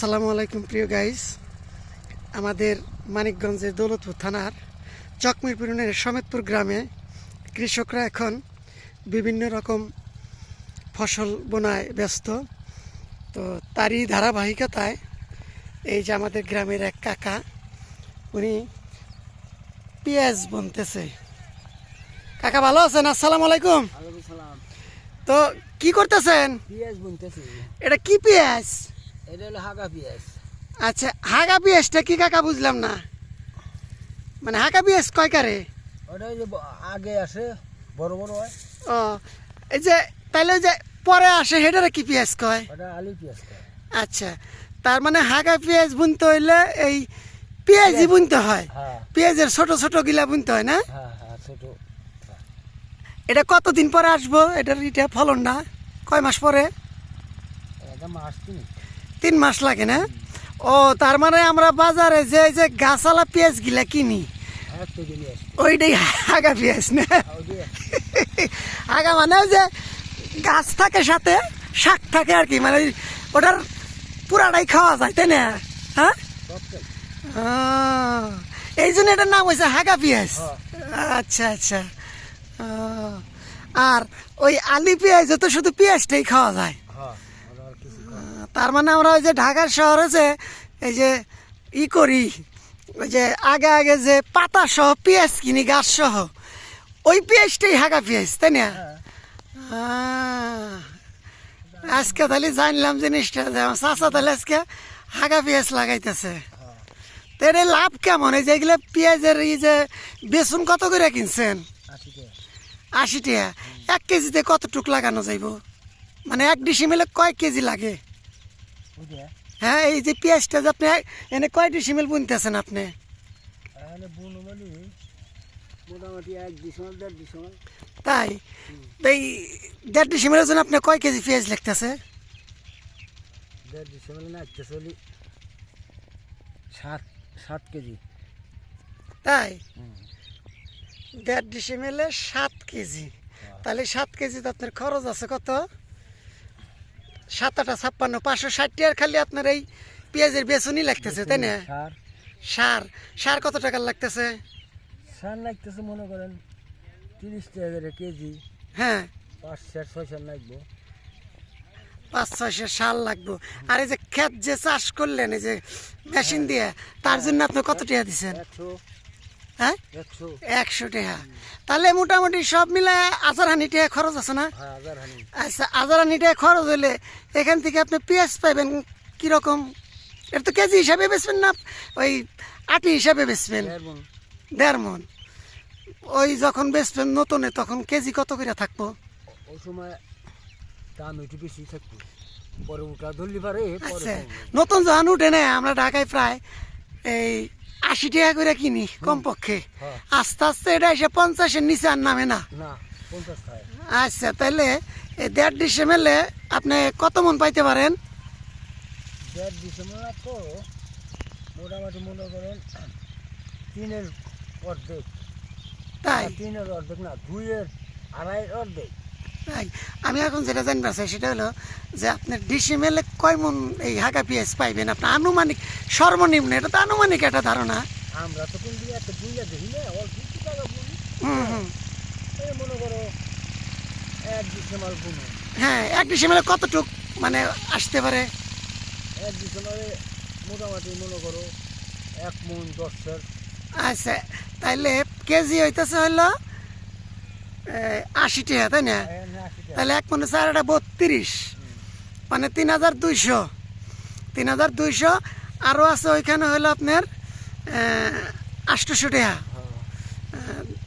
আসসালামু আলাইকুম প্রিয় গাইস। আমাদের মানিকগঞ্জের দৌলতপুর থানার চকমিরপুর ইউনিয়নের সমেতপুর গ্রামে কৃষকরা এখন বিভিন্ন রকম ফসল বোনায় ব্যস্ত। তো তারই ধারাবাহিকতায় এই যে আমাদের গ্রামের এক কাকা, উনি পেঁয়াজ বুনতেছে। কাকা ভালো আছেন? আসসালামু আলাইকুম। তো কি করতেছেন? পেঁয়াজ বুনতেছি। এটা কি পেঁয়াজ? এটা হলো হাগা পেঁয়াজ। আচ্ছা, হাগা পেঁয়াজটা কি কাকা? বুঝলাম না, মানে হাগা পেঁয়াজ কয় কারে? ওটা ওই যে আগে আসে বড় বড় হয়। ও, এই যে তাইলে ওই যে পরে আসে হেডারে কি পেঁয়াজ কয়? ওটা আলু পেঁয়াজ কয়। আচ্ছা, তার মানে হাগা পেঁয়াজ বুনতে হইলে এই পেঁয়াজই বুনতে হয়। হ্যাঁ পেঁয়াজের ছোট ছোট গিলা বুনতে হয় না? হ্যাঁ হ্যাঁ ছোট। এটা কতদিন পরে আসবো? এটার এটা ফলনটা কয় মাস পরে? এটা মাস 3 মাস লাগে না? ও, তার মানে আমরা বাজারে যে এই যে গাছালা পেঁয়াজ গিলা কিনি ওইটাই হাগা পেঁয়াজ না? হাগা মানে ওই যে গাছ থাকে সাথে শাক থাকে আর কি, মানে ওটার পুরাটাই খাওয়া যায়, তাই না? হ্যাঁ, এই জন্য এটার নাম হয়েছে হাগা পেঁয়াজ। আচ্ছা আচ্ছা। আর ওই আলি পেঁয়াজ তো শুধু পেঁয়াজটাই খাওয়া যায়। তার মানে আমরা ওই যে ঢাকার শহরে যে এই যে করি, ওই যে আগে আগে যে পাতা সহ পেঁয়াজ কিনি গাছ সহ, ওই পেঁয়াজটাই হাগা পেঁয়াজ, তাই না? আজকে তাহলে জানলাম জিনিসটা যে আমার চাচা তাহলে আজকে হাগা পেঁয়াজ লাগাইতেছে। তো এটা লাভ কেমন? এই যে এগুলো পেঁয়াজের এই যে বেসন কত করে কিনছেন? 80 টাকা। 1 কেজিতে কতটুক লাগানো যাইব? মানে 1 ডিসিমেলে কয় কেজি লাগে? হ্যাঁ, এই যে পেঁয়াজটা যে আপনি এনে কয় ডিসিমেল বুনতেছেন আপনি? মোটামুটি 1 ডিসেম্বর 1.5 ডিসেম্বর। তাই? এই 1.5 ডিসিমেলের জন্য আপনি কয় কেজি পেঁয়াজ লাগতেছে? 1.5 ডিসেম্বর না একটা চলি 7 কেজি। তাই? 1.5 ডিসিমেলে 7 কেজি। তাহলে 7 কেজিতে আপনার খরচ আছে কত? 7 8 56, 560 টাকার খালি আপনার এই পেঁয়াজের বেসনই লাগতেছে, তাই না? সার কত টাকার লাগতেছে? সার লাগতেছে মনে করেন 30 টাকা করে কেজি। হ্যাঁ, 5-6 লাগবে। 5-6 সার লাগবে। আর এই যে ক্ষেত যে চাষ করলেন এই যে মেশিন দিয়ে, তার জন্য আপনি কত টাকা দিচ্ছেন? 100। হ্যাঁ, 100 টাকা। তাহলে মোটামুটি সব মিলে 1000 টাকা খরচ আছে না? হ্যাঁ 1000। আচ্ছা, 1000 টাকা খরচ হলে এখান থেকে আপনি পেঁয়াজ পাইবেন কিরকম? এটা তো কেজি হিসাবে বেচবেন না ওই আটি হিসাবে বেচবেন? 1.5 মণ। ওই যখন বেচবেন নতুনে তখন কেজি কত করে থাকবো? ওই সময় দাম একটু বেশি থাকতো, পরে উঠা ধরলি পারে। আচ্ছা, নতুন যখন উঠে নেয় আমরা ঢাকায় প্রায় এই 80 টাকা করে কিনি কমপক্ষে। আস্তে আস্তে এটা এসে 50-এর নিচে আর নামে না। 50 খায়। আচ্ছা, তাহলে এই 1.5 ডিসেম্বরে আপনি কত মন পাইতে পারেন? 1.5 ডিসেম্বর তো মোটামুটি মনে করেন 3-এর অর্ধেক। তাই? 3-এর অর্ধেক না, 2-এর 2.5 অর্ধেক। তাই, আমি এখন যেটা জানতে চাই সেটা হলো যে আপনার ডিসেম্বরে কয় মন এই হাগা পেঁয়াজ পাইবেন আপনার আনুমানিক সর্বনিম্ন? এটা তো আনুমানিক একটা ধারণা। আমরা তো কোন দিকে একটা বুঝলে দেখি না, অল্প কিছু টাকা বুঝি। এই মনে করো 1 ডিসেম্বর বুনো। হ্যাঁ, 1 ডিসেম্বরে কতটুক মানে আসতে পারে? 1 ডিসেম্বরে মোটামুটি মনে করো 1 মণ 10-এর। আচ্ছা, তাইলে কেজি হইতেছে হলো 80 টাকা, তাই না? তাহলে 1 মনে 4 32, মানে 3200। 3200 আরও আছে ওইখানে হলো আপনার 800 টাকা।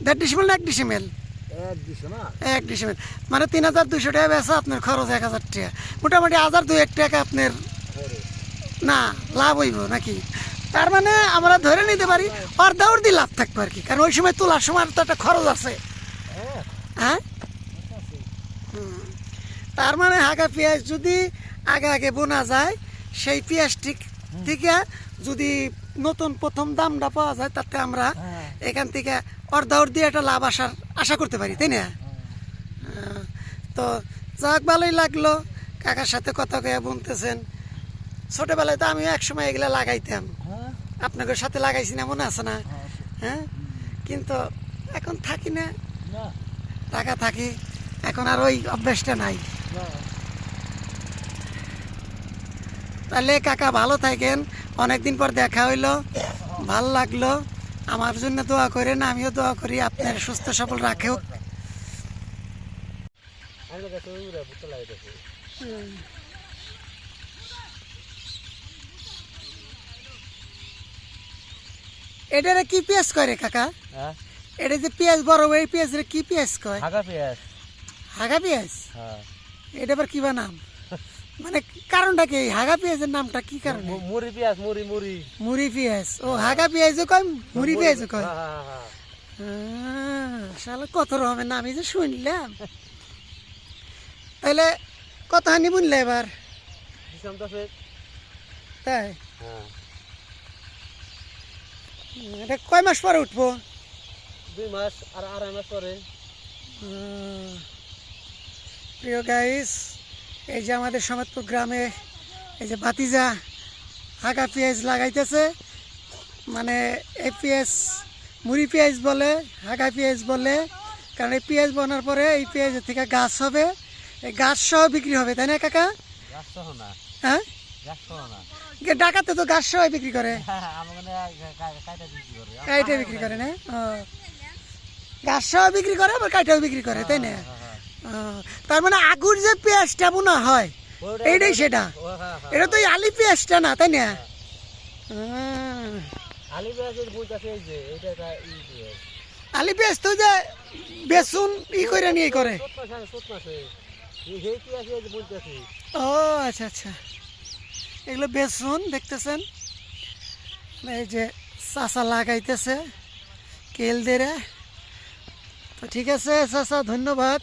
1.5 ডিসেম্বর না 1 ডিসেম্বর? 1 ডিসেম্বর মানে 3200 টাকা বেচা, আপনার খরচ 1000 টাকা। মোটামুটি 1000-2000 টাকা আপনার না লাভ হইব নাকি? তার মানে আমরা ধরে নিতে পারি অর্ধি লাভ থাকবে আর কি, কারণ ওই সময় তোলার সময় তো একটা খরচ আছে। হ্যাঁ, তার মানে হাগা পেঁয়াজ যদি আগে আগে বোনা যায়, সেই পেঁয়াজটি থেকে যদি নতুন প্রথম দামটা পাওয়া যায়, তাতে আমরা এখান থেকে অর্ধি একটা লাভ আশা করতে পারি, তাই না? তো যাক, ভালোই লাগলো কাকার সাথে কথা কয়ে বলতেছেন। ছোটবেলায় তো আমিও একসময় এগুলা লাগাইতাম, হ্যাঁ আপনাদের সাথে লাগাইছি না, মনে আছে না? হ্যাঁ হ্যাঁ, কিন্তু এখন থাকি না, না টাকা থাকি, এখন আর ওই অভ্যাসটা নাই। না তাহলে কাকা ভালো থাকেন, অনেকদিন পর দেখা হইলো, ভাল লাগলো। আমার জন্য দোয়া করেন, আমিও দোয়া করি আপনার সুস্থ সবল রাখুক। আমি কাছে উড়ে বুঝতে লাগাইতেছি এটারে কি পেঁয়াজ করে কাকা? হ্যাঁ এটা যে পেঁয়াজ বড়, এই পেঁয়াজের কি পেঁয়াজ কয়? হাগা পেঁয়াজ হাগা পেঁয়াজ? হ্যাঁ এটা আবার কি বা নাম? মানে কারণটা কি, হাগা পেঁয়াজের নামটা কি কারণে? মুড়ি পেঁয়াজ মুড়ি মুড়ি মুড়ি পেঁয়াজ, ও হাগা পেঁয়াজও কয়, মুড়ি পেঁয়াজও কয়। হ্যাঁ হ্যাঁ শালা কত রকমের নাম এই যে শুনলাম। তাহলে কত হানি বুনলে এবার? দিশাম দশে তাই হ্যাঁ এটা কয় মাস পরে উঠবো? 2 মাস আর 2.5 মাস পরে প্রিয় গাইস, এই যে আমাদের সমাজপুর গ্রামে এই যে ভাতিজা হাগা পেঁয়াজ লাগাইতেছে, মানে এই পেঁয়াজ মুড়ি পেঁয়াজ বলে, হাগা পেঁয়াজ বলে, কারণ এই পেঁয়াজ বোনার পরে এই পেঁয়াজের থেকে গাছ হবে, এই গাছ সহ বিক্রি হবে, তাই না কাকা? গাছ সহ না হ্যাঁ, গাছ সহ না ডাকাতে তো গাছ সহ বিক্রি করে, আমাকে কাইটা বিক্রি করে কাইটে বিক্রি করে না? ও, গাছ সহ বিক্রি করে আবার কাইটাও বিক্রি করে, তাই না? ও, তার মানে আগুর যে পেঁয়াজটা বোনা হয় এইটাই সেটা, এটা তো এই আলি পেঁয়াজটা না, তাই না? আলি পেঁয়াজের বুঝ আছে এই যে এটা একটা ই পেঁয়াজ আলি পেঁয়াজ তো যে বেসুন ই করে নিয়ে করে। এই পেঁয়াজ এই যে বুঝ আছে ও আচ্ছা আচ্ছা, এগুলো বেসুন দেখতেছেন, এই যে চাষা লাগাইতেছে কেল দেরে। তো ঠিক আছে চাষা, ধন্যবাদ।